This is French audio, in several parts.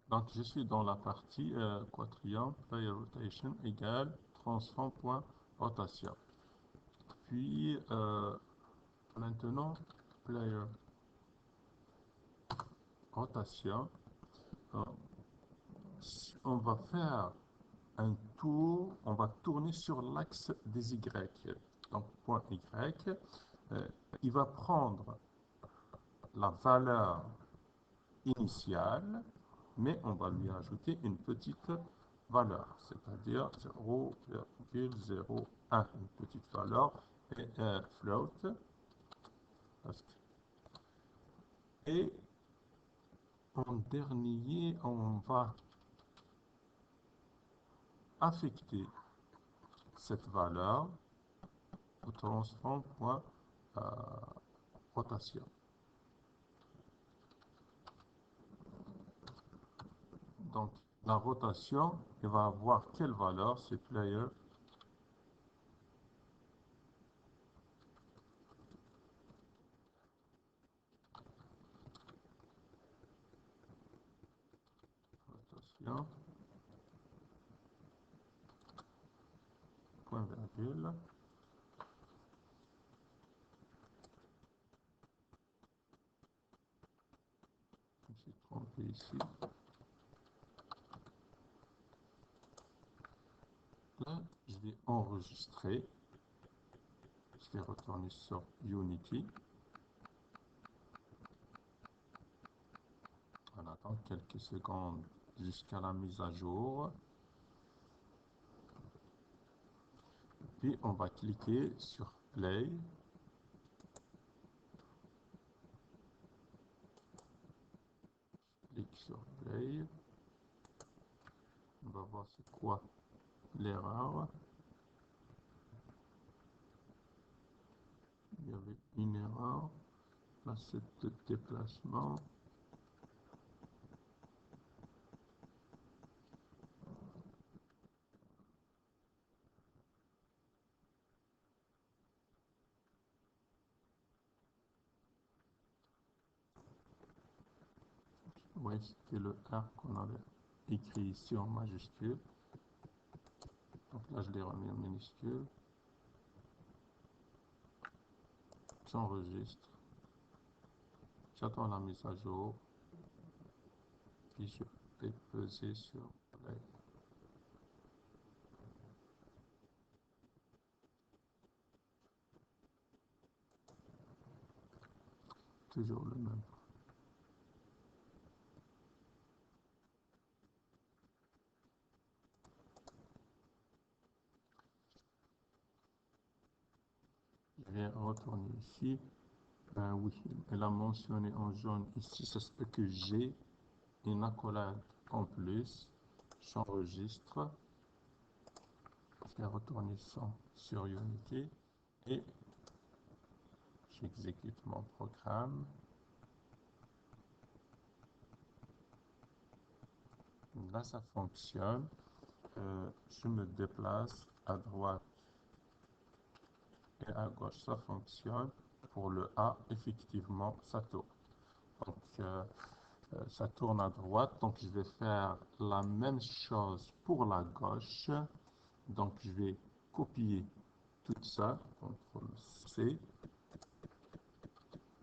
Donc, je suis dans la partie quatrième, player rotation égale transform.rotation. Puis, maintenant, player rotation, euh, on va faire un tour, on va tourner sur l'axe des Y. Donc, point Y, euh, il va prendre la valeur initiale, mais on va lui ajouter une petite valeur, c'est-à-dire 0,01, une petite valeur, et float. Et en dernier, on va affecter cette valeur au transform.rotation. Donc, la rotation, elle va avoir quelle valeur? C'est player rotation, point virgule. Je me suis trompé ici. Là, je vais enregistrer. Je vais retourner sur Unity. On attend quelques secondes jusqu'à la mise à jour. Puis on va cliquer sur Play. Clique sur Play. On va voir c'est quoi l'erreur. Il y avait une erreur. Là, c'est de déplacement. Oui, c'était le R qu'on avait écrit ici en majuscule. Donc là, je l'ai remis en minuscule. J'enregistre. J'attends la mise à jour. Puis je vais peser sur Play. Toujours le même. Je vais retourner ici. Ben oui, elle a mentionné en jaune ici, ça se peut que j'ai une accolade en plus. J'enregistre. Je vais retourner sur Unity et j'exécute mon programme. Là, ça fonctionne. Je me déplace à droite et à gauche, ça fonctionne. Pour le A, effectivement, ça tourne. Donc, ça tourne à droite. Donc, je vais faire la même chose pour la gauche. Donc, je vais copier tout ça. CTRL C,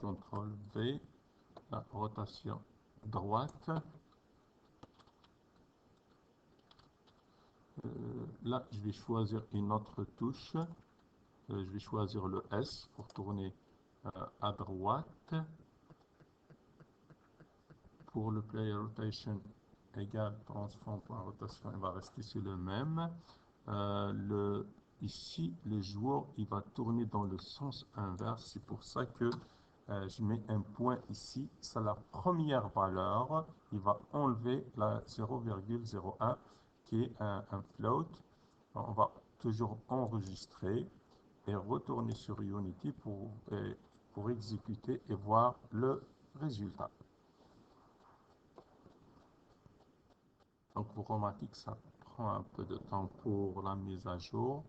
CTRL V, la rotation droite. Là, je vais choisir une autre touche. Je vais choisir le S pour tourner à droite. Pour le player rotation égale transform.rotation, il va rester sur le même. Ici, le joueur, il va tourner dans le sens inverse. C'est pour ça que je mets un point ici. C'est la première valeur. Il va enlever la 0,01 qui est un float. On va toujours enregistrer et retourner sur Unity pour exécuter et voir le résultat. Donc, vous remarquez que ça prend un peu de temps pour la mise à jour.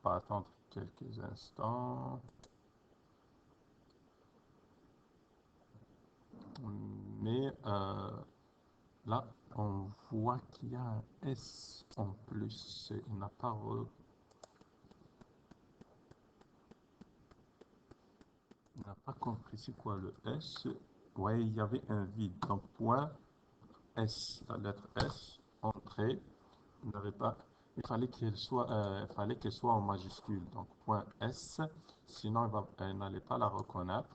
On va attendre quelques instants. Mais là, on vois qu'il y a un S en plus. Il n'a pas compris c'est quoi le S. Ouais, il y avait un vide. Donc, point S, la lettre S, entrée. Il n'avait pas. Il fallait qu'elle soit en majuscule. Donc, point S. Sinon, elle n'allait pas la reconnaître.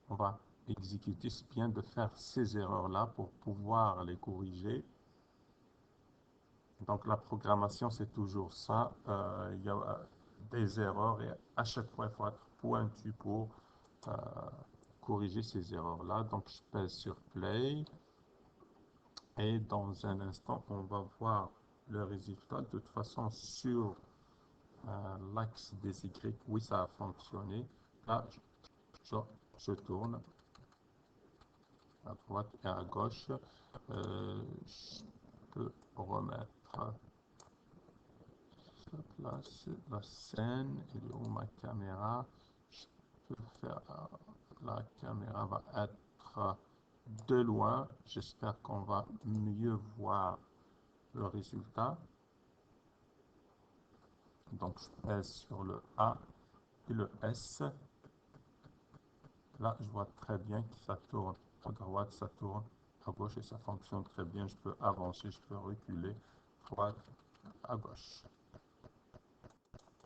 On va exécuter. C'est bien de faire ces erreurs-là pour pouvoir les corriger. Donc, la programmation, c'est toujours ça. Il y a des erreurs et à chaque fois, il faut être pointu pour euh, corriger ces erreurs-là. Donc, je pèse sur Play et dans un instant, on va voir le résultat. De toute façon, sur l'axe des Y, oui, ça a fonctionné. Là, je, je tourne à droite et à gauche. Je peux remettre place la scène. Et où ma caméra? Je peux faire. La caméra va être de loin. J'espère qu'on va mieux voir le résultat. Donc, je pèse sur le A et le S. Là, je vois très bien que ça tourne à droite, ça tourne à gauche et ça fonctionne très bien. Je peux avancer, je peux reculer, droite, à gauche.